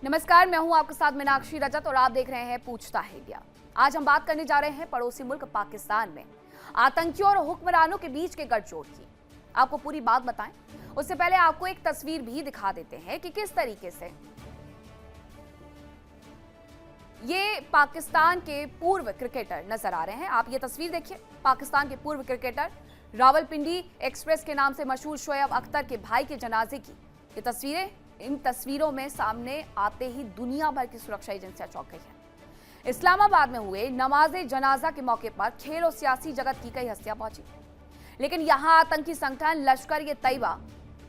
नमस्कार, मैं हूं आपके साथ मीनाक्षी रजत और आप देख रहे हैं पूछता है इंडिया। आज हम बात करने जा रहे हैं पड़ोसी मुल्क पाकिस्तान में आतंकियों और हुक्मरानों के बीच के गठजोड़ की। आपको पूरी बात बताएं उससे पहले आपको एक तस्वीर भी दिखा देते हैं कि किस तरीके से ये पाकिस्तान के पूर्व क्रिकेटर नजर आ रहे हैं। आप ये तस्वीर देखिए, पाकिस्तान के पूर्व क्रिकेटर रावलपिंडी एक्सप्रेस के नाम से मशहूर शोएब अख्तर के भाई के जनाजे की ये तस्वीरें। इन तस्वीरों में सामने आते ही दुनिया भर की सुरक्षा एजेंसियां चौंक गई हैं। इस्लामाबाद में हुए नमाज जनाजा के मौके पर खेल और सियासी जगत की कई हस्तियां पहुंची, लेकिन यहां आतंकी संगठन लश्कर-ए-तैयबा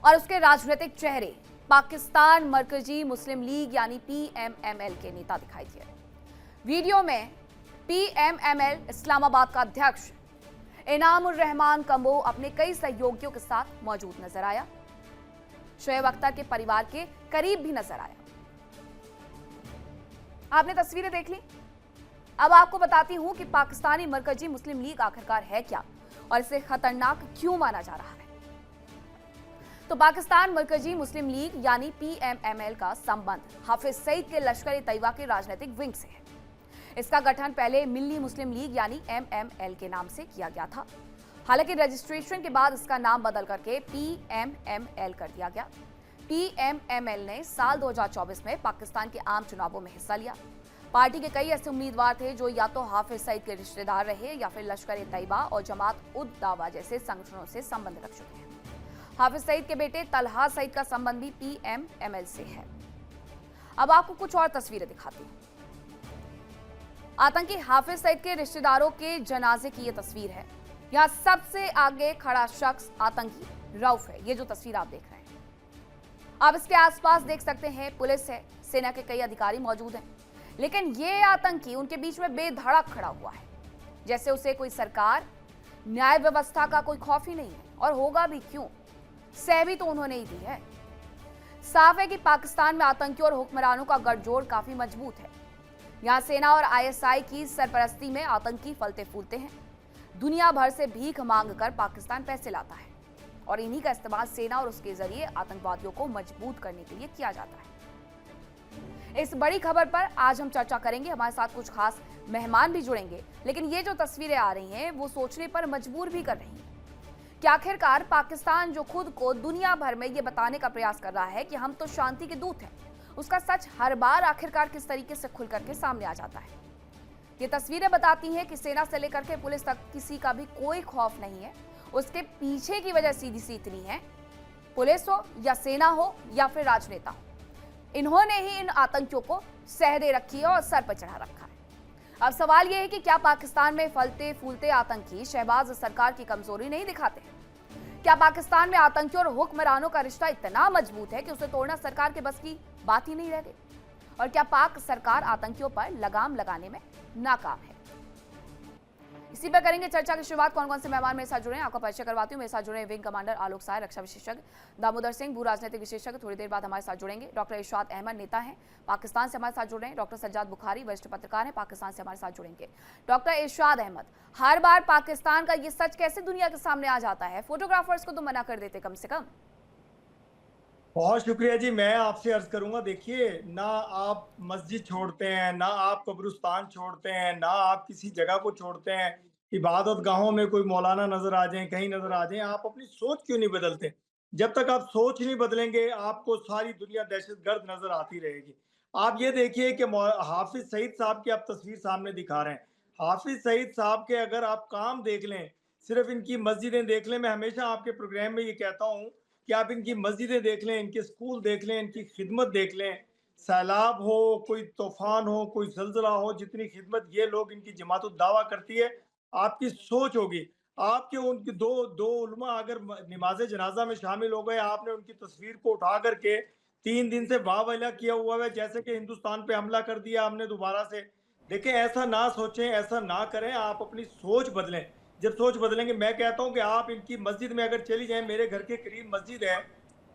और उसके राजनीतिक चेहरे पाकिस्तान मरकजी मुस्लिम लीग यानी PMML के नेता दिखाई दिए। वीडियो में PMML इस्लामाबाद का अध्यक्ष इनामुर रहमान कंबो अपने कई सहयोगियों के साथ मौजूद नजर आया। शोएब अख्तर के परिवार के करीब भी नजर आया। आपने तस्वीरें देख ली। अब आपको बताती हूं कि पाकिस्तानी मरकजी मुस्लिम लीग आखिरकार है क्या और इसे खतरनाक क्यों माना जा रहा है। तो पाकिस्तान मरकजी मुस्लिम लीग यानी PMML का संबंध हाफिज सईद के लश्कर-ए-तैयबा के राजनीतिक विंग से है। इसका गठन पहले मिल्ली मुस्लिम लीग यानी MML के नाम से किया गया था। हालांकि रजिस्ट्रेशन के बाद इसका नाम बदल करके PMML कर दिया गया। PMML ने साल 2024 में पाकिस्तान के आम चुनावों में हिस्सा लिया। पार्टी के कई ऐसे उम्मीदवार थे जो या तो हाफिज सईद के रिश्तेदार रहे या फिर लश्कर-ए-तैयबा और जमात-उद-दावा जैसे संगठनों से संबंध रख चुके हैं। हाफिज सईद के बेटे तलहा सईद का संबंध भी PMML से है। अब आपको कुछ और तस्वीरें दिखाती हूं। आतंकी हाफिज सईद के रिश्तेदारों के जनाजे की यह तस्वीर है। यहां सबसे आगे खड़ा शख्स आतंकी रऊफ है। ये जो तस्वीर आप देख रहे हैं, आप इसके आसपास देख सकते हैं पुलिस है, सेना के कई अधिकारी मौजूद हैं, लेकिन ये आतंकी उनके बीच में बेधड़क खड़ा हुआ है, जैसे उसे कोई सरकार न्याय व्यवस्था का कोई खौफ ही नहीं है। और होगा भी क्यों, सह भी तो उन्होंने ही दी है। साफ है कि पाकिस्तान में आतंकियों और हुक्मरानों का गठजोड़ काफी मजबूत है। यहां सेना और ISI की सरपरस्ती में आतंकी फलते फूलते हैं। दुनिया भर से भीख मांगकर पाकिस्तान पैसे लाता है और इन्हीं का इस्तेमाल सेना और उसके जरिए आतंकवादियों को मजबूत करने के लिए किया जाता है। इस बड़ी खबर पर आज हम चर्चा करेंगे। हमारे साथ कुछ खास मेहमान भी जुड़ेंगे, लेकिन ये जो तस्वीरें आ रही हैं वो सोचने पर मजबूर भी कर रही हैं कि आखिरकार पाकिस्तान जो खुद को दुनिया भर में ये बताने का प्रयास कर रहा है कि हम तो शांति के दूत हैं, उसका सच हर बार आखिरकार किस तरीके से खुल करके सामने आ जाता है। ये तस्वीरें बताती हैं कि सेना से लेकर के पुलिस तक किसी का भी कोई खौफ नहीं है। उसके पीछे की वजह सीधी सी इतनी है, पुलिस हो या सेना हो या फिर राजनेता हो, इन्होंने ही इन आतंकियों को सह दे रखी है और सर पर चढ़ा रखा है। अब सवाल यह है कि क्या पाकिस्तान में फलते फूलते आतंकी शहबाज सरकार की कमजोरी नहीं दिखाते? क्या पाकिस्तान में आतंकियों और हुक्मरानों का रिश्ता इतना मजबूत है कि उसे तोड़ना सरकार के बस की बात ही नहीं रह गई? और क्या पाक सरकार आतंकियों पर लगाम लगाने में नाकाम है? इसी पर करेंगे चर्चा की शुरुआत। कौन कौन से मेहमान मेरे साथ जुड़े हैं आपका परिचय करवाती हूँ। मेरे साथ जुड़े हैं विंग कमांडर आलोक साय, रक्षा विशेषज्ञ दामोदर सिंह, भू राजनीतिक विशेषज्ञ थोड़ी देर बाद हमारे साथ जुड़ेंगे। डॉक्टर इरशाद अहमद नेता हैं, पाकिस्तान से हमारे साथ जुड़ रहे हैं। डॉक्टर सज्जाद बुखारी वरिष्ठ पत्रकार हैं, पाकिस्तान से हमारे साथ जुड़ेंगे। डॉक्टर इरशाद अहमद, हर बार पाकिस्तान का ये सच कैसे दुनिया के सामने आ जाता है? फोटोग्राफर्स को तो मना कर देते कम से कम। बहुत शुक्रिया जी। मैं आपसे अर्ज करूंगा, देखिए, ना आप मस्जिद छोड़ते हैं, ना आप कब्रिस्तान छोड़ते हैं, ना आप किसी जगह को छोड़ते हैं, इबादत गाहों में कोई मौलाना नजर आ जाए, कहीं नजर आ जाए, आप अपनी सोच क्यों नहीं बदलते? जब तक आप सोच नहीं बदलेंगे, आपको सारी दुनिया दहशतगर्द नजर आती रहेगी। आप ये देखिए कि हाफिज सईद साहब की आप तस्वीर सामने दिखा रहे हैं। हाफिज सईद साहब के अगर आप काम देख लें, सिर्फ इनकी मस्जिदें देख लें, मैं हमेशा आपके प्रोग्राम में ये कहता हूँ कि आप इनकी मस्जिदें देख लें, इनके स्कूल देख लें, इनकी खिदमत देख लें। सैलाब हो, कोई तूफान हो, कोई जलजला हो, जितनी खिदमत ये लोग, इनकी जमात दावा करती है, आपकी सोच होगी। आपके उनके दो दो उलमा अगर नमाज जनाजा में शामिल हो गए, आपने उनकी तस्वीर को उठा करके 3 दिन से वाह किया हुआ है, जैसे कि हिंदुस्तान पे हमला कर दिया हमने दोबारा से। देखें, ऐसा ना सोचें, ऐसा ना करें, आप अपनी सोच बदलें। जब सोच बदलेंगे, मैं कहता हूं कि आप इनकी मस्जिद में अगर चली जाएं, मेरे घर के करीब मस्जिद है,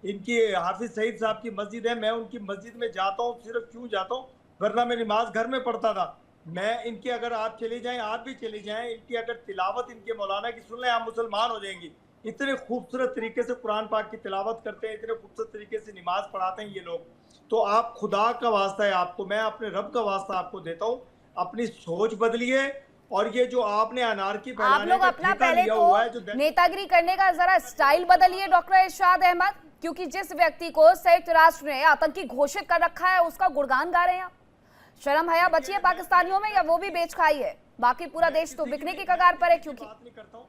इनकी हाफिज सईद साहब की मस्जिद है, मैं उनकी मस्जिद में जाता हूं, सिर्फ क्यों जाता हूं, वरना मैं नमाज घर में पढ़ता था। मैं इनकी, अगर आप चले जाएं, आप भी चले जाएं, इनकी अगर तिलावत इनके मौलाना की सुन लें, आप मुसलमान हो जाएंगी। इतने खूबसूरत तरीके से कुरान पाक की तिलावत करते हैं, इतने खूबसूरत तरीके से नमाज पढ़ाते हैं ये लोग। तो आप खुदा का वास्ता है आपको, मैं अपने रब का वास्ता आपको देता हूँ, अपनी सोच बदलिए। और ये जो आपने अनारकी आप फैलाने लोग का अपना ठेका पहले लिया तो हुआ है जो नेतागिरी करने का जरा स्टाइल बदलिए डॉक्टर इरशाद अहमद, क्योंकि जिस व्यक्ति को संयुक्त राष्ट्र ने आतंकी घोषित कर रखा है उसका गुणगान गा रहे हैं आप। शर्म हया बची है पाकिस्तानियों में, या वो भी बेच खाई है? बाकी पूरा देश तो बिकने की कगार पर है। क्योंकि बात नहीं करता हूँ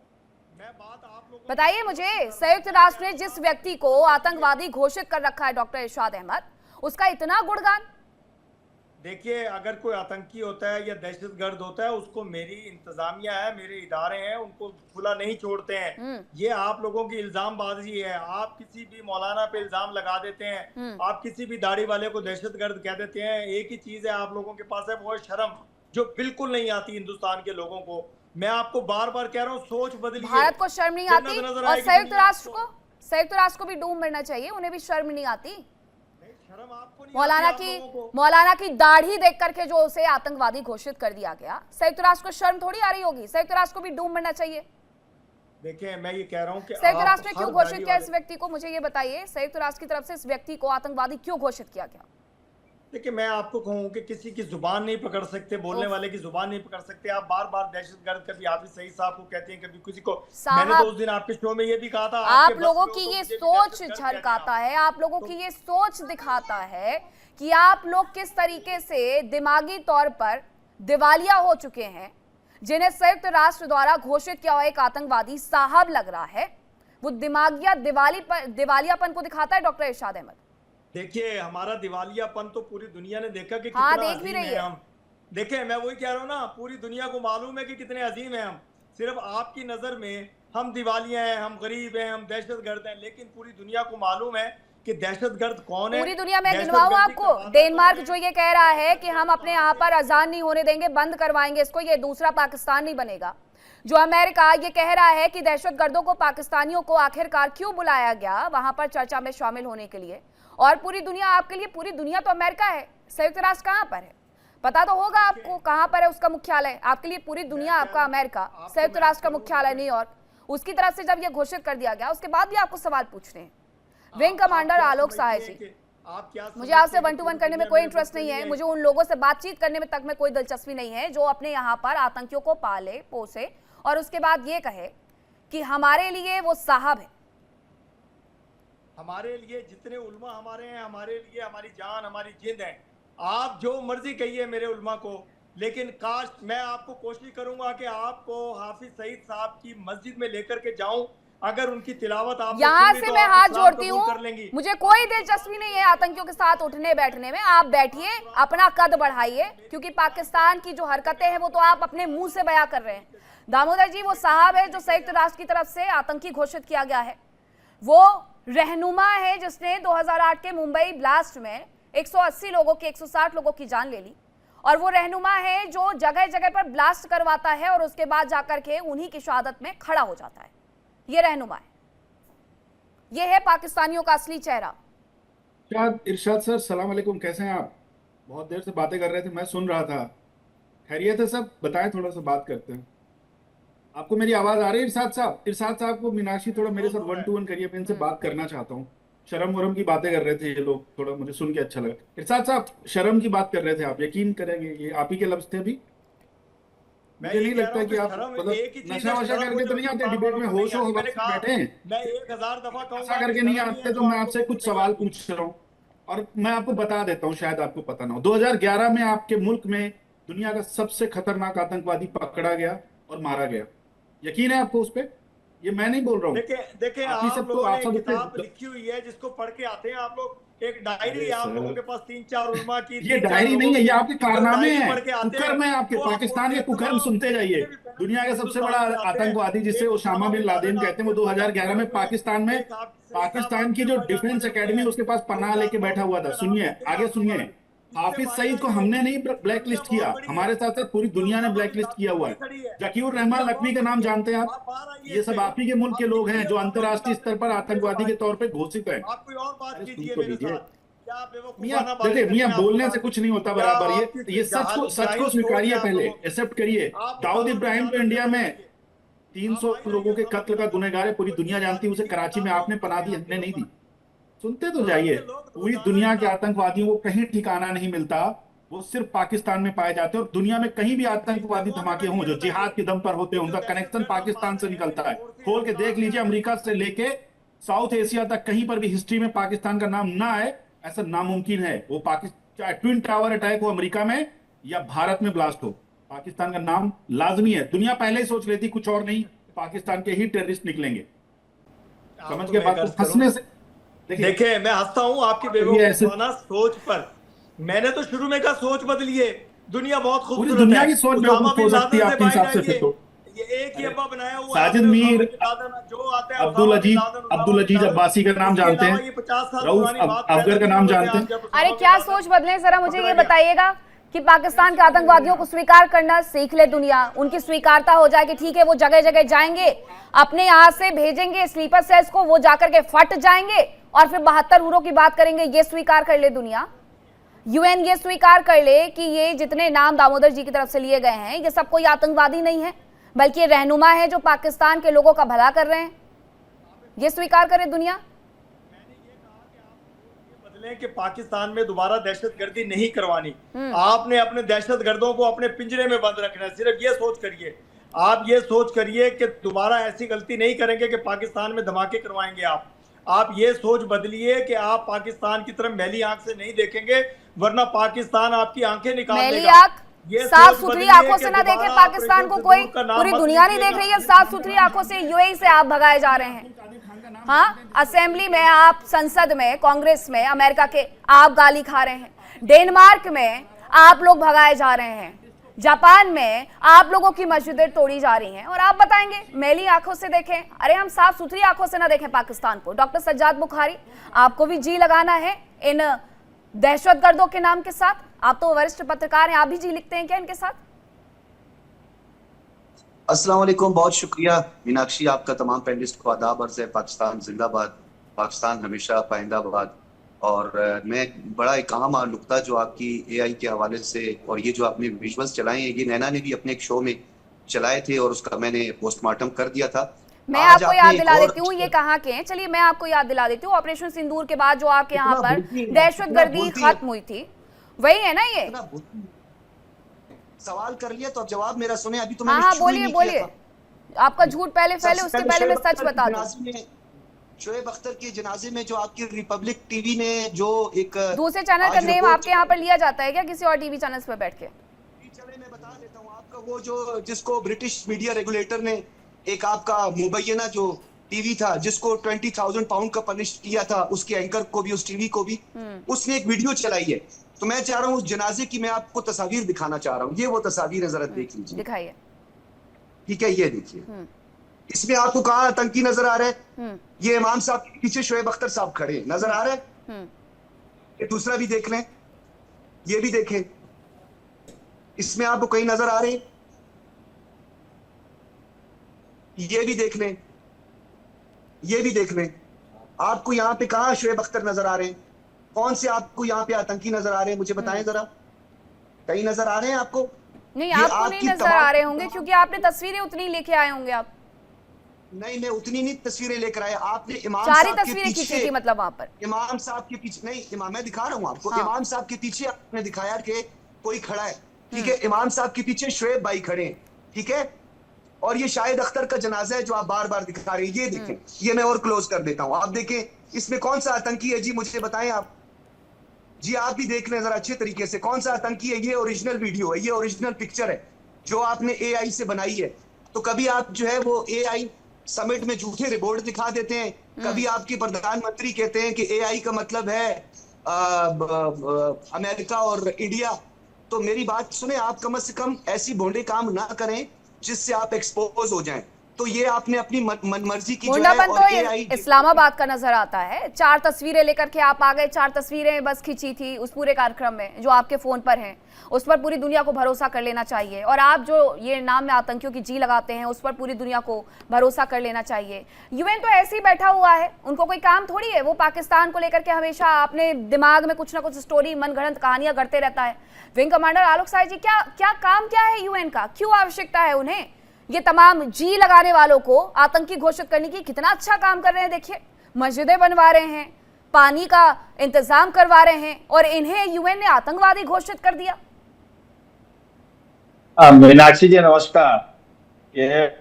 मैं, बात आप लोगों बताइए मुझे, संयुक्त राष्ट्र ने जिस व्यक्ति को आतंकवादी घोषित कर रखा है डॉक्टर इरशाद अहमद, उसका इतना गुणगान। देखिए, अगर कोई आतंकी होता है या दहशतगर्द होता है, उसको मेरी इंतजामिया है, मेरे इदारे हैं, उनको खुला नहीं छोड़ते हैं। ये आप लोगों की इल्जामबाजी है। आप किसी भी मौलाना पे इल्जाम लगा देते हैं, आप किसी भी दाढ़ी वाले को दहशतगर्द कह देते हैं। एक ही चीज है आप लोगों के पास है, वो है शर्म, जो बिल्कुल नहीं आती हिंदुस्तान के लोगों को। मैं आपको बार बार कह रहा हूँ, सोच बदलिए। भारत को शर्म नहीं आती, और संयुक्त राष्ट्र को भी डूब मरना चाहिए, उन्हें भी शर्म नहीं आती। शर्म आपको नहीं मौलाना की दाढ़ी देख करके जो उसे आतंकवादी घोषित कर दिया गया, संयुक्त राष्ट्र को शर्म थोड़ी आ रही होगी? संयुक्त राष्ट्र को भी डूब मरना चाहिए। देखिए, मैं ये कह रहा हूँ कि संयुक्त राष्ट्र ने क्यों घोषित किया इस व्यक्ति को, मुझे ये बताइए, संयुक्त राष्ट्र की तरफ से इस व्यक्ति को आतंकवादी क्यों घोषित किया गया? देखिए, मैं आपको कहूँ कि किसी की जुबान नहीं पकड़ सकते, बोलने वाले की जुबान नहीं पकड़ सकते। आप बार बार दहशतगर्द, कभी आप सही साहब को कहते हैं, कभी किसी को। मैंने तो उस दिन आपके शो में ये भी कहा था, आप लोगों की ये सोच झलकाता है, आप लोगों की ये सोच दिखाता है कि आप लोग किस तरीके से दिमागी तौर पर दिवालिया हो चुके हैं। जिन्हें संयुक्त राष्ट्र द्वारा घोषित किया हुआ एक आतंकवादी साहब लग रहा है, वो दिवालियापन को दिखाता है डॉक्टर इरशाद अहमद। देखिए, हमारा दिवालियापन तो पूरी दुनिया ने देखा कि हाँ, कितना देख भी अजीम रही है हम। देखिए, मैं वही कह रहा हूँ ना, पूरी दुनिया को मालूम है कि कितने अजीम है हम। सिर्फ आपकी नजर में हम दिवालिया हैं, हम गरीब हैं, हम दहशतगर्द हैं, लेकिन पूरी दुनिया को मालूम है कि दहशतगर्द कौन है। पूरी दुनिया में गिनवाऊं आपको? डेनमार्क जो ये कह रहा है कि हम अपने यहाँ पर अजान नहीं होने देंगे, बंद करवाएंगे इसको, ये दूसरा पाकिस्तान नहीं बनेगा। जो अमेरिका ये कह रहा है कि दहशतगर्दों को, पाकिस्तानियों को आखिरकार क्यों बुलाया गया वहां पर चर्चा में शामिल होने के लिए। और पूरी दुनिया आपके लिए, पूरी दुनिया तो अमेरिका है, संयुक्त राष्ट्र कहां पर है? पता तो होगा आपको कहां पर है उसका मुख्यालय। आपके लिए पूरी दुनिया आपका अमेरिका, संयुक्त राष्ट्र का मुख्यालय न्यूयॉर्क। उसकी तरफ से जब यह घोषित कर दिया गया, उसके बाद भी आपको सवाल पूछने हैं। विंग कमांडर आलोक सहाय जी, मुझे आपसे 1 to 1 करने में कोई इंटरेस्ट नहीं है, मुझे उन लोगों से बातचीत करने में तक में कोई दिलचस्पी नहीं है जो अपने यहाँ पर आतंकियों को पाले पोसे और उसके बाद ये कहे कि हमारे लिए वो साहब है। हमारे लिए जितने उल्मा हमारे हैं, हमारे लिए हमारी जान, हमारी जिंद है। आप जो मर्जी कहिए मेरे उल्मा को, लेकिन काश मैं आपको कोशिश करूंगा कि आपको हाफिज सईद साहब की मस्जिद में लेकर के जाऊं। अगर उनकी तिलावत आप यहाँ से मैं हाथ जोड़ती हूँ, मुझे कोई दिलचस्पी नहीं है आतंकियों के साथ उठने बैठने में। आप बैठिए, अपना कद बढ़ाइए, क्योंकि पाकिस्तान की जो हरकतें हैं वो तो आप अपने मुंह से बयां कर रहे हैं। दामोदर जी वो साहब है जो संयुक्त राष्ट्र की तरफ से आतंकी घोषित किया गया है, वो रहनुमा है जिसने 2008 के मुंबई ब्लास्ट में 180 लोगों की, 160 लोगों की जान ले ली। और वो रहनुमा है जो जगह जगह पर ब्लास्ट करवाता है और उसके बाद जाकर के उन्हीं की शहादत में खड़ा हो जाता है। ये रहनुमा है, ये है पाकिस्तानियों का असली चेहरा। इरशाद सर, सलाम अलैकुम, कैसे हैं आप? बहुत देर से बातें कर रहे थे, मैं सुन रहा था। खैरियत है सब? बताएं, थोड़ा सा बात करते हैं। आपको मेरी आवाज आ रही है इरशाद साहब? इरशाद साहब को मीनाक्षी थोड़ा मेरे साथ 1 to 1 करिए, मैं इनसे बात करना चाहता हूँ। शर्म वरम की बातें कर रहे थे ये लोग, थोड़ा मुझे सुन के अच्छा लगा। इरशाद साहब, शर्म की बात कर रहे थे आप, यकीन करेंगे ये आप ही के लफ्ज थे अभी। मुझे नहीं लगता कि आप मतलब नशा वशा करके तो नहीं आते डिबेट में, होश हो हवास में बैठे हैं। मैं 1000 दफा कहूंगा ऐसा करके नहीं आते तो मैं आपसे कुछ सवाल पूछ रहा हूँ और मैं आपको बता देता हूँ, शायद आपको पता ना हो। 2011 में आपके मुल्क में दुनिया का सबसे खतरनाक आतंकवादी पकड़ा गया और मारा गया। यकीन है आपको उस पर? ये मैं नहीं बोल रहा हूँ। देखिए आप लोगों ने एक किताब लिखी हुई है जिसको पढ़ के आते हैं आप लोग, एक डायरी है आप लोगों के पास 3-4 उलमा की। ये डायरी नहीं है, ये आपके कारनामे हैं, कुकर्म है आपके। पाकिस्तान के कुकर्म सुनते जाइए। दुनिया का सबसे बड़ा आतंकवादी जिसे ओसामा बिन लादेन कहते हैं, वो 2011 में पाकिस्तान की जो डिफेंस एकेडमी उसके पास पनाह लेके बैठा हुआ था। सुनिए, आगे सुनिए। हाफिज सईद को हमने नहीं ब्लैक लिस्ट किया, हमारे साथ साथ पूरी दुनिया ने ब्लैक लिस्ट किया हुआ है। जकीउर रहमान लखवी का नाम जानते हैं आप? ये सब आप ही के मुल्क के लोग हैं जो अंतर्राष्ट्रीय स्तर पर आतंकवादी के तौर पे घोषित है। देखिए मियां, बोलने से कुछ नहीं होता बराबर। ये सच को स्वीकारिए, पहले एक्सेप्ट करिए। दाऊद इब्राहिम तो इंडिया में 300 लोगों के कत्ल का गुनहगार है, पूरी दुनिया जानती है उसे। कराची में आपने पनाह दी, हमने नहीं दी। सुनते तो जाइए। पूरी दुनिया के आतंकवादियों को कहीं ठिकाना नहीं मिलता, वो सिर्फ पाकिस्तान में पाए जाते हैं। और दुनिया में कहीं भी आतंकवादी धमाके हों जो जिहाद के दम पर होते हैं, उनका कनेक्शन पाकिस्तान से निकलता है। खोल के देख लीजिए, अमेरिका से लेके साउथ एशिया तक कहीं पर भी हिस्ट्री में पाकिस्तान का नाम ना आए, ऐसा नामुमकिन है। वो पाकिस्तान, चाहे ट्विन टावर अटैक हो अमेरिका में या भारत में ब्लास्ट हो, पाकिस्तान का नाम लाजमी है। दुनिया पहले ही सोच लेती कुछ और नहीं, पाकिस्तान के ही टेररिस्ट निकलेंगे। समझ के बात को हंसने से देखिए, मैं हंसता हूँ आपकी बेवकूफाना सोच पर। मैंने तो शुरू में कहा सोच बदलिए, दुनिया बहुत खूबसूरत है। पूरी दुनिया की सोच बेवकूफ हो सकती है आपके हिसाब से। फिर तो ये एक ही अब्बा बनाया हुआ साजिद मीर, जो आता है अब्दुल अजीज अब्बासी का नाम जानते हैं, रऊफ अफगर का नाम जानते हैं। अरे क्या सोच बदले, जरा मुझे ये बताइएगा कि पाकिस्तान के आतंकवादियों को स्वीकार करना सीख ले दुनिया, उनकी स्वीकारता हो जाए कि ठीक है वो जगह जगह जाएंगे, अपने यहाँ से भेजेंगे स्लीपर सेल्स को, वो जाकर के फट जाएंगे और फिर 72 हुरों की बात करेंगे। ये स्वीकार कर ले दुनिया, यूएन ये स्वीकार कर ले कि ये जितने नाम दामोदर जी की तरफ से लिए गए हैं, ये सब कोई आतंकवादी नहीं है, बल्कि ये रहनुमा है जो पाकिस्तान के लोगों का भला कर रहे हैं। ये स्वीकार करे दुनिया। कि पाकिस्तान में दोबारा दहशतगर्दी नहीं करवानी, आपने अपने दहशतगर्दों को अपने पिंजरे में बंद रखना है। सिर्फ ये सोच करिए, आप ये सोच करिए कि दोबारा ऐसी गलती नहीं करेंगे कि पाकिस्तान में धमाके करवाएंगे। आप ये सोच बदलिए कि आप पाकिस्तान की तरफ मैली आंख से नहीं देखेंगे, वरना पाकिस्तान आपकी आंखें निकाल देगा। साफ सुथरी आंखों से ना देखे पाकिस्तान को कोई, पूरी दुनिया नहीं देख रही है। साफ सुथरी आंखों से यूएई से आप भगाए जा रहे हैं। हाँ, असेंबली में आप, संसद में, कांग्रेस में अमेरिका के आप गाली खा रहे हैं, डेनमार्क में आप लोग भगाए जा रहे हैं, जापान में आप लोगों की मस्जिदें तोड़ी जा रही हैं, और आप बताएंगे मैली आंखों से देखें। अरे हम साफ सुथरी आंखों से ना देखें पाकिस्तान को। डॉक्टर सज्जाद बुखारी, आपको भी जी लगाना है इन दहशतगर्दों के नाम के साथ? आप तो वरिष्ठ पत्रकार हैं, आप भी जी लिखते हैं क्या इनके साथ? अस्सलाम वालेकुम, बहुत शुक्रिया मीनाक्षी, आपका तमाम पैनलिस्ट को आदाब अर्ज़ है। पाकिस्तान जिंदाबाद, पाकिस्तान हमेशा पाइंदाबाद। और मैं बड़ा एक अहम नुक्ता जो आपकी एआई के हवाले से, और ये जो आपने विजुअल्स चलाए हैं, ये नैना ने भी अपने एक शो में चलाए थे और उसका मैंने पोस्टमार्टम कर दिया था। मैं आपको याद दिला देती हूँ ये कहाँ के हैं। चलिए मैं आपको याद दिला देती हूँ, ऑपरेशन सिंदूर के बाद जो आपके यहाँ पर दहशतगर्दी खत्म हुई थी, वही है ना ये? सवाल कर लिया तो अब जवाब मेरा सुने। अभी तो हाँ, बोलिए बोलिए, आपका झूठ पहले फैले, उसके पहले मैं सच बता दूं। शोएब अख्तर के जनाजे में जो आपकी रिपब्लिक टीवी ने जो एक दूसरे चैनल का नेम आपके यहाँ पर लिया जाता है क्या, किसी और टीवी चैनल पर बैठ के? चले मैं बता देता हूँ आपका, वो जो जिसको ब्रिटिश मीडिया रेगुलेटर ने एक आपका मुबैना जो टीवी था जिसको 20,000 पाउंड का पनिश किया था, उसके एंकर को भी, उस टीवी को भी, उसने एक वीडियो चलाई है। तो मैं चाह रहा हूँ उस जनाजे की मैं आपको तस्वीर दिखाना चाह रहा हूँ। ये वो तस्वीर है, जरा देख लीजिए। दिखाइए। ठीक है, ये देखिए, इसमें आपको कहाँ आतंकी नजर आ रहा है? ये इमाम साहब के पीछे शोएब अख्तर साहब खड़े नजर आ रहे हैं। ये दूसरा भी देख लें, ये भी देखें, इसमें आपको कहीं नजर आ रहे हैं? ये भी देख लें, ये भी देख लें। आपको यहाँ पे कहाँ शोएब अख्तर नजर आ रहे हैं? कौन से आपको यहाँ पे आतंकी नजर आ रहे हैं? मुझे बताएं जरा, कहीं नजर आ रहे हैं आपको? नहीं, आपको नहीं नजर आ रहे होंगे क्योंकि आपने तस्वीरें उतनी लेके आए होंगे आप। नहीं, मैं उतनी नहीं तस्वीरें लेकर आया। आपने इमाम सारी साहब के तस्वीरें खींची पीछे, थी मतलब वहां पर इमाम साहब के पीछे नहीं, इमाम मैं दिखा रहा हूँ आपको। हाँ। इमाम साहब के पीछे आपने दिखाया कि कोई खड़ा है, ठीक है? इमाम साहब के पीछे शोएब भाई खड़े हैं, ठीक है? और ये शाहिद अख्तर का जनाजा है जो आप बार बार दिखा रहे हैं। ये देखें, ये मैं और क्लोज कर देता हूँ, आप देखें इसमें कौन सा आतंकी है जी, मुझे बताएं आप जी। आप भी देख लें जरा अच्छे तरीके से, कौन सा आतंकी है। ये ओरिजिनल वीडियो है, ये ओरिजिनल पिक्चर है जो आपने एआई से बनाई है। तो कभी आप जो है वो एआई समिट में झूठे रिपोर्ट दिखा देते हैं, कभी आपके प्रधानमंत्री कहते हैं कि एआई का मतलब है अमेरिका और इंडिया। तो मेरी बात सुने, आप कम से कम ऐसी भोंडे काम ना करें जिससे आप एक्सपोज हो जाएं। तो ये आपने अपनी मनमर्जी की जो है, तो इस्लामाबाद का नजर आता है। 4 तस्वीरें लेकर के आप आ गए, 4 तस्वीरें बस खींची थी उस पूरे कार्यक्रम में जो आपके फोन पर हैं, उस पर पूरी दुनिया को भरोसा कर लेना चाहिए। और आप जो ये नाम में आतंकियों की जी लगाते हैं, उस पर पूरी दुनिया को भरोसा कर लेना चाहिए। यूएन तो ऐसे ही बैठा हुआ है, उनको कोई काम थोड़ी है। वो पाकिस्तान को लेकर के हमेशा अपने दिमाग में कुछ ना कुछ स्टोरी, मनगढ़ंत कहानियां गढ़ते रहता है। विंग कमांडर आलोक साय जी, क्या काम क्या है यूएन का? क्यों आवश्यकता है उन्हें? ये तमाम जी लगाने वालों को आतंकी घोषित करने की कितना अच्छा काम कर रहे हैं। देखिए, मस्जिदें बनवा रहे हैं, पानी का इंतजाम करवा रहे हैं, और इन्हें यूएन ने आतंकवादी घोषित कर दिया। मीनाक्षी जी नमस्कार। ये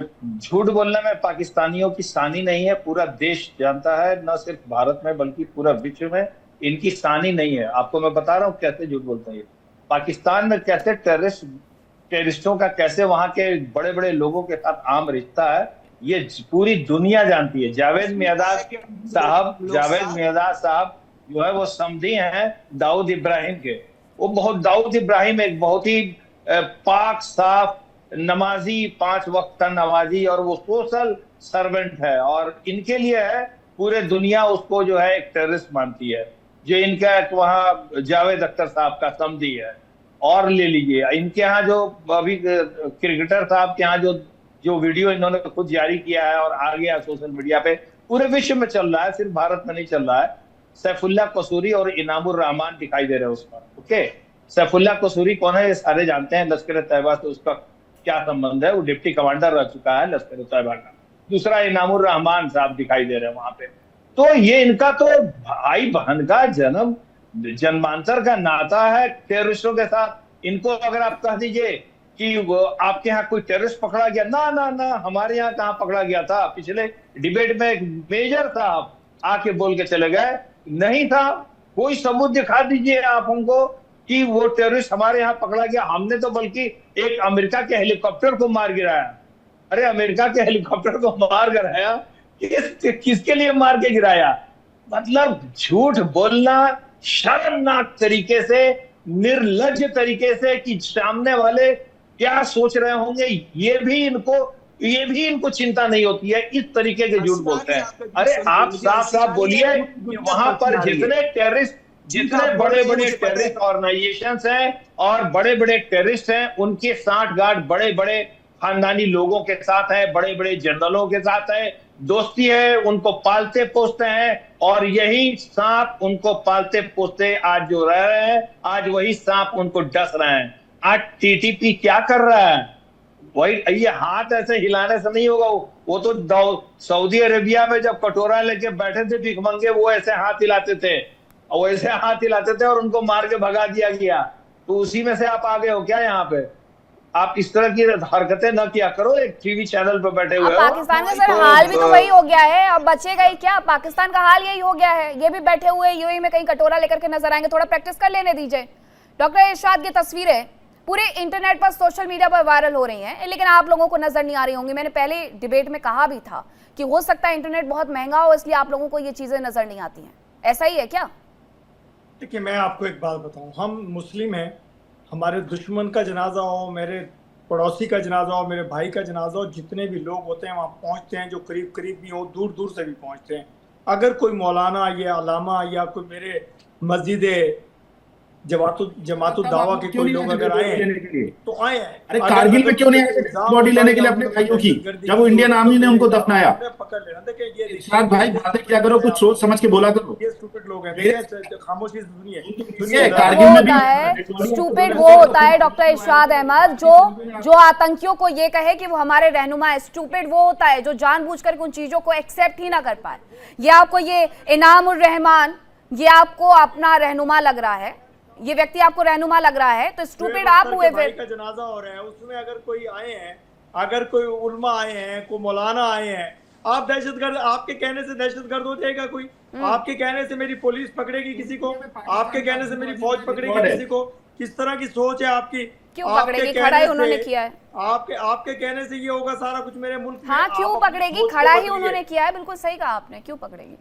झूठ बोलने में पाकिस्तानियों की सानी नहीं है, पूरा देश जानता है, न सिर्फ भारत में बल्कि पूरा विश्व में इनकी सानी नहीं है। आपको मैं बता रहा हूँ कैसे झूठ बोलते हैं। पाकिस्तान में कैसे टेररिस्टों का कैसे वहां के बड़े बड़े लोगों के साथ आम रिश्ता है, ये पूरी दुनिया जानती है। जावेद मियादाद साहब जो है वो समधी हैं दाऊद इब्राहिम के। दाऊद इब्राहिम एक बहुत ही पाक साफ नमाजी, 5 वक्त का नमाजी, और वो सोशल सर्वेंट है, और इनके लिए है पूरे दुनिया उसको जो है एक टेररिस्ट मानती है। जो इनका वहाँ जावेद अख्तर साहब का समधी है। और ले लीजिए इनके यहाँ जो अभी क्रिकेटर साहब के यहाँ जो वीडियो इन्होंने खुद जारी किया है और आ गया सोशल मीडिया पे, पूरे विश्व में चल रहा है, सिर्फ भारत में नहीं चल रहा है। सैफुल्लाह कसूरी और इनामुर रहमान दिखाई दे रहे हैं उसमें। ओके, सैफुल्लाह कसूरी कौन है ये सारे जानते हैं, लश्कर तैयबा से उसका क्या संबंध है, वो डिप्टी कमांडर रह चुका है लश्कर तैयबा का। दूसरा इनामुर रहमान साहब दिखाई दे रहे हैं वहां पे। तो ये इनका तो भाई बहन का जन्मांतर का नाता है टेररिस्टों के साथ। इनको अगर आप कह दीजिए कि वो आपके यहाँ कोई टेररिस्ट पकड़ा गया, ना हमारे यहाँ कहाँ पकड़ा गया था। पिछले डिबेट में एक मेजर साहब आके बोल के चले गए, नहीं था। कोई सबूत दिखा दीजिए आप हमको कि वो टेररिस्ट हमारे यहाँ पकड़ा गया। हमने तो बल्कि एक अमेरिका के हेलीकॉप्टर को मार गिराया। अरे अमेरिका के हेलीकॉप्टर को मार गिराया, किसके लिए मार के गिराया? मतलब झूठ बोलना शर्मनाक तरीके से, निर्लज्ज तरीके से, कि सामने वाले क्या सोच रहे होंगे ये भी इनको चिंता नहीं होती है। इस तरीके के झूठ बोलते हैं। अरे आप साफ बोलिए कि वहां पर जितने बड़े बड़े टेररिस्ट ऑर्गेनाइजेशंस हैं और बड़े बड़े टेररिस्ट हैं, उनके सांठगांठ बड़े बड़े खानदानी लोगों के साथ है, बड़े बड़े जनरलों के साथ है, दोस्ती है, उनको पालते पोसते हैं। और यही सांप उनको पालते पोसते आज जो रह रहे हैं, आज वही सांप उनको डस रहे हैं। आज टीटीपी क्या कर रहा है? वही ये हाथ ऐसे हिलाने से नहीं होगा। वो तो सऊदी अरेबिया में जब कटोरा लेके बैठे थे भिखमंगे, वो ऐसे हाथ हिलाते थे और उनको मार के भगा दिया गया। तो उसी में से आप आ गए हो क्या यहाँ पे? आप इस तरह की हरकतें न किया करो। एक टीवी चैनल पर बैठे हुए हो। पाकिस्तान का सर हाल भी तो वही हो गया है, अब बचेगा ही क्या? पाकिस्तान का हाल यही हो गया है। ये भी बैठे हुए यूएई में कहीं कटोरा लेकर के नजर आएंगे। थोड़ा प्रैक्टिस कर लेने दीजिए। डॉक्टर इरशाद की तस्वीरें पूरे इंटरनेट पर, सोशल मीडिया पर वायरल हो रही हैं, लेकिन आप लोगों को नजर नहीं आ रही होंगी। मैंने पहले डिबेट में कहा भी था कि हो सकता है इंटरनेट बहुत महंगा हो, इसलिए आप लोगों को ये चीजें नजर नहीं आती हैं। ऐसा ही है क्या? देखिए, मैं आपको एक बात बताऊं, हम मुस्लिम हैं। हमारे दुश्मन का जनाजा हो, मेरे पड़ोसी का जनाजा हो, मेरे भाई का जनाजा हो, जितने भी लोग होते हैं वहाँ पहुँचते हैं, जो करीब करीब भी हो, दूर दूर से भी पहुँचते हैं। अगर कोई मौलाना या अलामा या कोई मेरे मस्जिद जमातुल दावा के कोई लोग अगर आए तो आए हैं। अरे कारगिल में क्यों नहीं आए बॉडी लेने के लिए अपने भाइयों की, जब वो इंडियन आर्मी ने उनको दफनाया? पकड़ लेना। देखिए इरशाद भाई, बातें क्या करो, कुछ सोच समझ के बोला करो। ये स्टूपिड लोग हैं, खामोशी सुनिए। कारगिल में भी स्टूपिड वो होता है डॉक्टर इरशाद अहमद जो आतंकियों को ये कहे कि वो हमारे रहनुमा है। स्टूपिड वो होता है जो जानबूझकर उन चीजों को एक्सेप्ट ही ना कर पाए। ये आपको ये इनामुर रहमान, ये आपको अपना रहनुमा लग रहा है, ये व्यक्ति आपको रहनुमा लग रहा है, तो स्टूपिड आप हुए। फिर का जनाजा हो रहा है, उसमें अगर कोई आए हैं, अगर कोई उलमा आए हैं, कोई मौलाना आए हैं, आप दहशतगर्द, आपके कहने से दहशतगर्द हो जाएगा कोई? आपके कहने से मेरी पुलिस पकड़ेगी किसी को? आपके कहने से मेरी फौज पकड़ेगी किसी को? किस तरह की सोच है आपकी? क्यों पकड़ेगी? खड़ा ही उन्होंने किया है। आपके कहने से ये होगा सारा कुछ मेरे मुल्क में। हाँ, क्यों पकड़ेगी? खड़ा ही उन्होंने किया है। बिल्कुल सही कहा आपने, क्यों पकड़ेगी?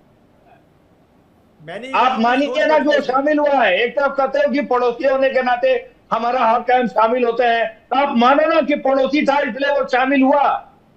आप मानिए ना कि वो शामिल हुआ है। एक तरफ कहते हो कि पड़ोसी होने के नाते हमारा हक है, हम शामिल होते हैं, तो आप मानो ना कि पड़ोसी था इसलिए वो शामिल हुआ।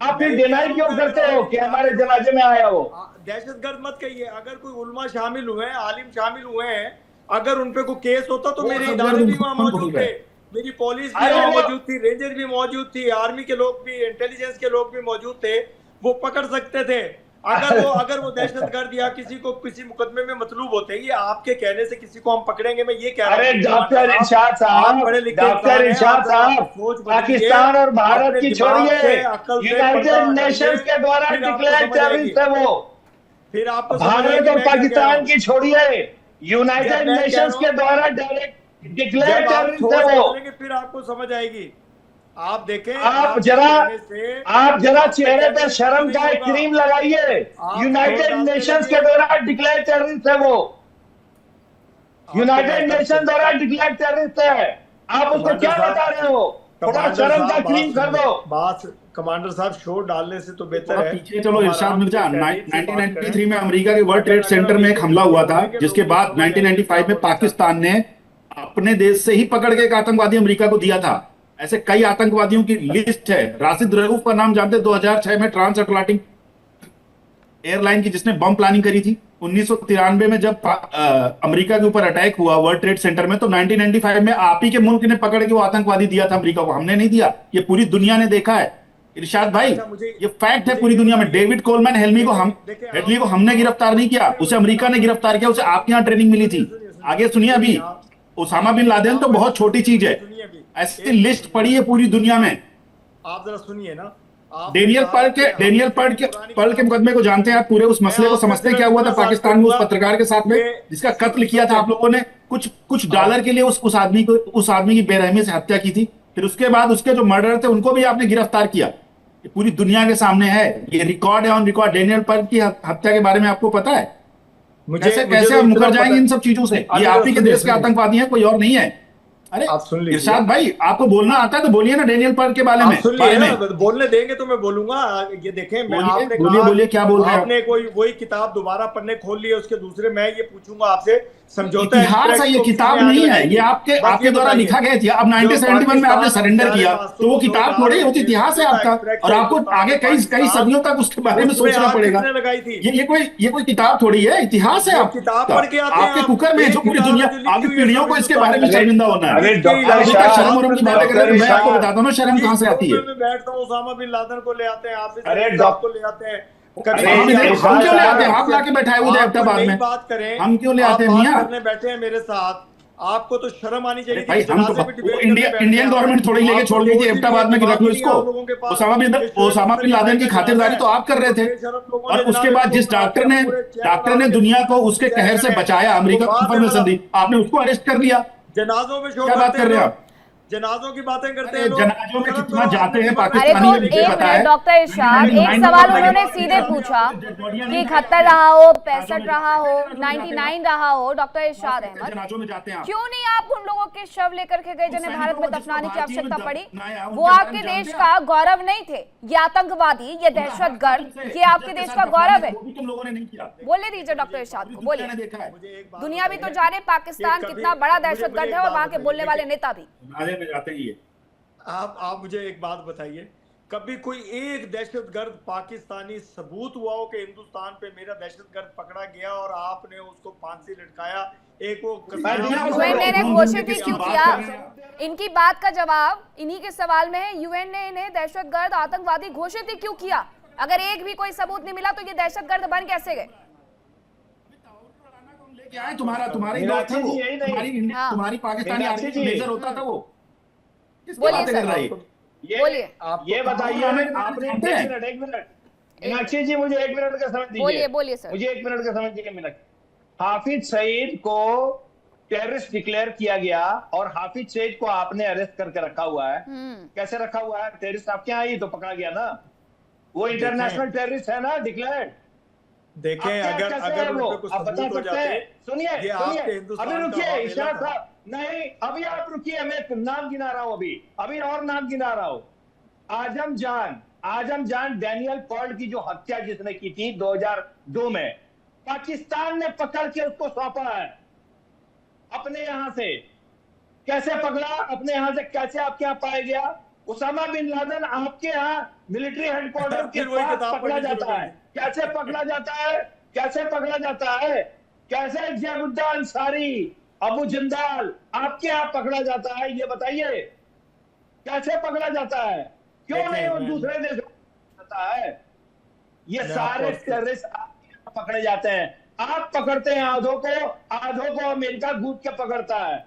आप फिर डिनाई क्यों करते हो कि हमारे जनाजे में आया वो? दहशतगर्द मत कहिए। अगर कोई उलमा शामिल हुए हैं, आलिम शामिल हुए हैं, अगर उन पे कोई केस होता तो मेरे इदारे भी वहाँ मौजूद थे, मेरी पुलिस भी वहाँ मौजूद थी, रेंजर भी मौजूद थी, आर्मी के लोग भी, इंटेलिजेंस के लोग भी मौजूद थे, वो पकड़ सकते थे। अगर वो दहशतगर्द या किसी को किसी मुकदमे में मतलूब होते हैं, ये आपके कहने से किसी को हम पकड़ेंगे, मैं ये कह रहा हूं। अरे डॉक्टर इरशाद साहब, डॉक्टर इरशाद साहब, पाकिस्तान और भारत की छोड़िए, यूनाइटेड नेशंस के द्वारा डिक्लेयर टेररिस्ट है वो। फिर आपको भारत और पाकिस्तान की छोड़िए, यूनाइटेड नेशंस के द्वारा डायरेक्ट डिक्लेयर टेररिस्ट है वो। फिर आपको समझ आएगी। आप देखें, आप जरा चेहरे पे शर्म का एक क्रीम लगाइए। यूनाइटेड नेशंस के द्वारा डिक्लेयर टेररिस्ट है वो, यूनाइटेड नेशन द्वारा डिक्लेयर टेररिस्ट है। आप उसको क्या बता रहे हो? थोड़ा शर्म का क्रीम कर दो। बात कमांडर साहब शोर डालने से तो बेहतर है। पीछे चलो इरशाद मिर्जा, 1993 में अमेरिका के वर्ल्ड ट्रेड सेंटर में एक हमला हुआ था, जिसके बाद 1995 में पाकिस्तान ने अपने देश से ही पकड़ के एक आतंकवादी अमेरिका को दिया था। ऐसे कई आतंकवादियों की लिस्ट है। राशिद रऊफ का नाम जानते? 2006 में ट्रांस अटलांटिक एयरलाइन की जिसने बम प्लानिंग करी थी। 1993 में जब अमेरिका के ऊपर अटैक हुआ वर्ल्ड ट्रेड सेंटर में, तो 1995 में आप ही के मुल्क ने पकड़ के वो आतंकवादी दिया था अमेरिका को, हमने नहीं दिया। ये पूरी दुनिया ने देखा है इरशाद भाई, ये फैक्ट है पूरी दुनिया में। डेविड कोलमैन हेडली को हमने गिरफ्तार नहीं किया, उसे अमेरिका ने गिरफ्तार किया, उसे आपके यहाँ ट्रेनिंग मिली थी। आगे सुनिए, अभी ओसामा बिन लादेन तो बहुत छोटी चीज है, ऐसी लिस्ट पड़ी है पूरी दुनिया में। आप जरा सुनिए ना, डेनियल पर्ल के मुकदमे को जानते हैं आप? पूरे उस मसले को समझते हैं क्या हुआ था पाकिस्तान में उस पत्रकार के साथ में जिसका कत्ल किया था आप लोगों ने? कुछ डॉलर के लिए उस आदमी की बेरहमी से हत्या की थी। फिर उसके बाद उसके जो मर्डर थे उनको भी आपने गिरफ्तार किया। ये पूरी दुनिया के सामने है, ये रिकॉर्ड है ऑन रिकॉर्ड। डेनियल पर्ल की हत्या के बारे में आपको पता है? कैसे आप मुकर जाएंगे इन सब चीजों से? ये आप ही के देश के आतंकवादी हैं, कोई और नहीं है। अरे आप सुन लीजिए इरशाद भाई, आपको बोलना आता है तो बोलिए ना डेनियल पर्ल के बारे में। सुन लीजिए ना, बोलने देंगे तो मैं बोलूंगा। ये देखें, मैं आपने बोलिए क्या बोल रहे हैं आपने कोई वही किताब दोबारा पन्ने खोल लिए, उसके दूसरे मैं ये पूछूंगा आपसे, समझौता इतिहास है ये, किताब नहीं है ये, आपके द्वारा लिखा गया था। अब 1971 में आपने सरेंडर किया तो वो किताब थोड़ी, वो इतिहास है आपका, और आपको आगे कई सदियों तक उसके बारे में सोचना पड़ेगा। ये कोई किताब थोड़ी है, इतिहास है। आपके कुकर में जो पूरी दुनिया, आपकी पीढ़ियों को इसके बारे में शर्मिंदा होना है। शर्म और की बातें कर रहे हैं, मैं आपको बताता हूँ ना शर्म कहाँ से आती है। मैं बैठता हूँ, ओसामा बिन लादेन को ले आते हैं, आप को ले आते हैं, हम क्यों ले आते हैं? आप लाके बैठाए हुए अहमदाबाद में, बात करें, हम क्यों ले आते हैं मियां? करने बैठे हैं मेरे साथ, आपको तो शर्म आनी चाहिए भाई। हम तो इंडियन गवर्नमेंट थोड़ी लेके छोड़ गई थी अहमदाबाद में कि रख लो इसको। ओसामा बिन लादेन की खातिरदारी तो आप कर रहे थे, और उसके बाद जिस डॉक्टर ने दुनिया को उसके कहर से बचाया, अमेरिका को इंफॉर्मेशन दी, आपने उसको अरेस्ट कर लिया। जनाजों में क्या बात कर रहे हैं आप? जनाजों की बातें करते हैं, जनाजों में कितना जाते हैं अरे पाकिस्तानी, तो एक मिनट डॉक्टर इरशाद, एक सवाल उन्होंने सीधे पूछा कि 71 रहा हो, 65 रहा हो, 99 रहा हो, डॉक्टर इरशाद अहमद, जनाजों में जाते हैं क्यों नहीं आप उन लोगों के शव लेकर के गए जिन्हें भारत में दफनाने की आवश्यकता पड़ी? वो आपके देश का गौरव नहीं थे, ये आतंकवादी, ये दहशतगर्द, ये आपके देश का गौरव है। तुम लोगों ने नहीं किया। बोले दीजिए डॉक्टर इरशाद को, बोलिए। देखा है, दुनिया भी तो जाने पाकिस्तान कितना बड़ा दहशतगर्द है, और वहां के बोलने वाले नेता भी। में जाते ही है। आप मुझे एक बात बताइए, कभी कोई एक दहशतगर्द पाकिस्तानी सबूत हुआ हो कि हिंदुस्तान पे मेरा दहशतगर्द पकड़ा गया और आपने उसको फांसी लटकाया? एक वो यूएन ने घोषित ही क्यों किया? इनकी बात का जवाब इन्हीं के सवाल में है। यूएन ने इन्हें दहशतगर्द आतंकवादी घोषित ही क्यों किया? अगर एक भी कोई सबूत नहीं मिला तो ये दहशतगर्द बन कैसे गए? तुम्हारी पाकिस्तानी आर्मी मेजर होता था वो। बोलिए सर, बोलिए। ये बताइए, आपने एक मिनट मीनाक्षी जी, मुझे 1 मिनट का समय दीजिए। बोलिए सर, मुझे 1 मिनट का समय दीजिए। मीनाक्षी, हाफिज सईद को टेररिस्ट डिक्लेयर किया गया और हाफिज सईद को आपने अरेस्ट करके रखा हुआ है। कैसे रखा हुआ है? टेररिस्ट आपके यहाँ आई तो पकड़ा गया ना, वो इंटरनेशनल टेररिस्ट है ना, डिक्लेयर्ड। देखें, अगर कुछ सबूत हो जाते, सुनिए, अभी रुकिए इरशाद साहब, नहीं अभी आप रुकिए, मैं नाम गिना रहा हूं, अभी और नाम गिना रहा हूं। आजम जान डेनियल पर्ल की जो हत्या जिसने की थी 2002 में, पाकिस्तान ने पकड़ के उसको सौंपा है अपने यहां से। कैसे पकड़ा? अपने यहां से कैसे आपके यहां पाया गया? उसामा बिन लादेन आपके यहाँ मिलिट्री हेडक्वार्टर के पास पकड़ा जाता है। कैसे पकड़ा जाता है? कैसे पकड़ा जाता है? कैसे जयबुद्दा अंसारी, अबू जिंदाल आपके यहाँ पकड़ा जाता है? ये बताइए, कैसे पकड़ा जाता है? क्यों नहीं वो दूसरे देशों में जाता है? ये मैं सारे आपको- टेररिस्ट पकड़े जाते हैं। आप पकड़ते हैं आधों को अमेरिका कूद के पकड़ता है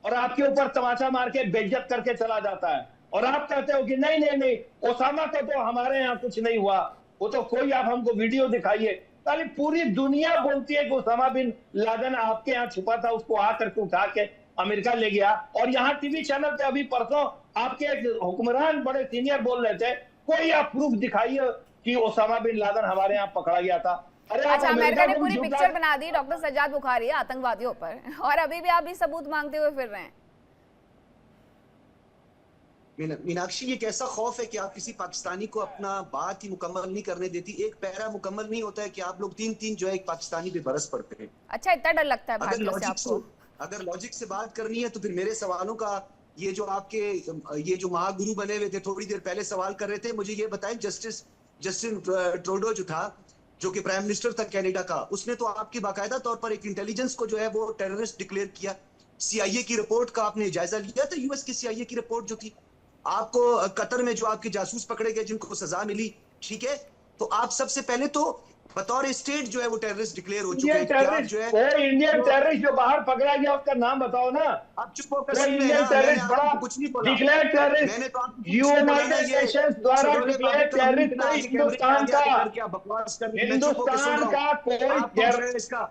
और आपके ऊपर तमाचा मार के बेइज्जत करके चला जाता है। और आप कहते हो कि नहीं, ओसामा को तो हमारे यहाँ कुछ नहीं हुआ, वो तो कोई, आप हमको वीडियो दिखाइए। ताली पूरी दुनिया बोलती है कि ओसामा बिन लादेन आपके यहाँ छुपा था, उसको आकर के उठा के अमेरिका ले गया। और यहाँ टीवी चैनल पे अभी परसों आपके एक हुक्मरान बड़े सीनियर बोल रहे थे, कोई आप प्रूफ दिखाइए कि ओसामा बिन लादेन हमारे यहाँ पकड़ा गया था। अरे अच्छा, अमेरिका ने पूरी पिक्चर बना दी डॉक्टर सज्जाद बुखारी आतंकवादियों पर, और अभी भी आप भी सबूत मांगते हुए फिर रहे हैं। मीनाक्षी, ये कैसा खौफ है कि आप किसी पाकिस्तानी को अपना बात ही मुकम्मल नहीं करने देती। एक पैरा मुकम्मल नहीं होता है कि आप लोग तीन जो है एक पाकिस्तानी पे बरस पड़ते हैं। अच्छा, इतना डर लगता है भारतीयों से आपको? अगर लॉजिक से बात करनी है तो फिर मेरे सवालों का ये जो आपके ये जो महागुरु बने हुए थे थोड़ी देर पहले सवाल कर रहे थे, मुझे ये बताएं, जस्टिन ट्रूडो जो था, जो कि प्राइम मिनिस्टर था कनाडा का, उसने तो आपकी बाकायदा तौर पर एक इंटेलिजेंस को जो है वो टेररिस्ट डिक्लेयर किया। सीआईए की रिपोर्ट का आपने जायजा लिया था? यूएस की सीआईए की रिपोर्ट जो थी, आपको कतर में जो आपके जासूस पकड़े गए जिनको सजा मिली, ठीक है, तो आप सबसे पहले तो बतौर स्टेट जो है वो टेररिस्ट डिक्लेयर हो चुके हैं। जो है वो इंडियन टेररिस्ट जो बाहर पकड़ा गया उसका नाम बताओ ना। आप चुप होकर इंडियन टेररिस्ट बड़ा कुछ नहीं बोला। डिक्लेयर टेररिस्ट यूनाइटेड नेशंस द्वारा डिक्लेयर टेररिस्ट कोई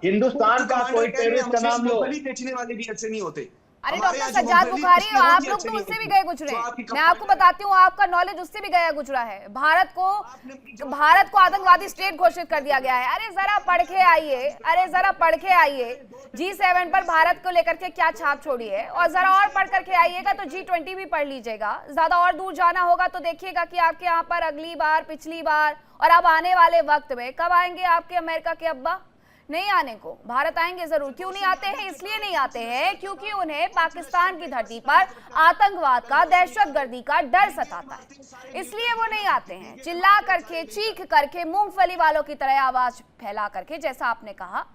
हिंदुस्तान का कोई टेररिस्ट का नाम लो। बेचने वाले भी अच्छे नहीं होते। अरे डॉक्टर सज्जाद बुखारी, आप लोग तो उससे भी गए गुजरे हैं। मैं आपको बताती हूँ, आपका नॉलेज उससे भी गया गुजरा है। भारत को आतंकवादी स्टेट घोषित कर दिया गया है। अरे जरा पढ़ के आइए G7 पर भारत को लेकर के क्या छाप छोड़ी है, और जरा और पढ़ करके आइएगा तो G20 भी पढ़ लीजिएगा। ज्यादा और दूर जाना होगा तो देखिएगा कि आपके यहाँ पर अगली बार, पिछली बार और अब आने वाले वक्त में कब आएंगे आपके अमेरिका के अब्बा? नहीं आने को, भारत आएंगे जरूर। क्यों नहीं आते हैं? इसलिए नहीं आते हैं क्योंकि उन्हें पाकिस्तान की धरती पर आतंकवाद का, दहशतगर्दी का डर सताता है, इसलिए वो नहीं आते हैं। चिल्ला करके, चीख करके, मूंगफली वालों की तरह आवाज फैला करके, जैसा आपने कहा,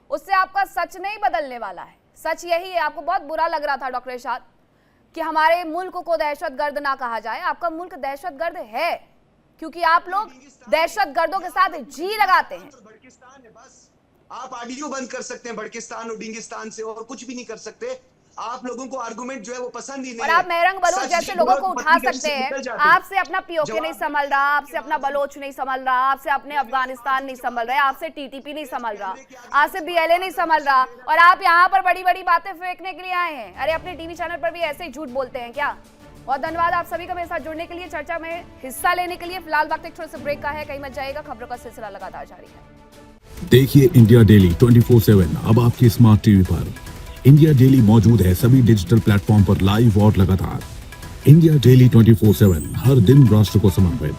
उससे आपका सच नहीं बदलने वाला है। सच यही है। आपको बहुत बुरा लग रहा था डॉक्टर इरशाद कि हमारे मुल्क को दहशतगर्द ना कहा जाए। आपका मुल्क दहशतगर्द है क्योंकि आप लोग दहशतगर्दों के साथ जी लगाते हैं। आप ऑडियो बंद कर सकते हैं बड़किस्तान और डिंगिस्तान से, और कुछ भी नहीं कर सकते। आप लोगों को आर्गुमेंट जो है वो पसंद ही नहीं और आप मेहरंग बलोच जैसे लोगों को उठा सकते हैं। आपसे अपना पीओके नहीं संभल रहा, आपसे अपना बलोच नहीं संभल रहा, आपसे अपने अफगानिस्तान नहीं संभल रहा, आपसे टीटीपी नहीं संभल रहा, आपसे बीएलए नहीं संभल रहा, और आप यहाँ पर बड़ी बड़ी बातें फेंकने के लिए आए हैं। अरे अपने टीवी चैनल पर भी ऐसे ही झूठ बोलते हैं क्या? बहुत धन्यवाद आप सभी का मेरे साथ जुड़ने के लिए, चर्चा में हिस्सा लेने के लिए। फिलहाल वक्त एक छोटे से ब्रेक का है, कहीं मत जाइएगा, खबरों का सिलसिला लगातार जारी है। देखिए इंडिया डेली 24/7 अब आपकी स्मार्ट टीवी पर। इंडिया डेली मौजूद है सभी डिजिटल प्लेटफॉर्म पर लाइव और लगातार। इंडिया डेली 24/7 हर दिन राष्ट्र को समर्पित।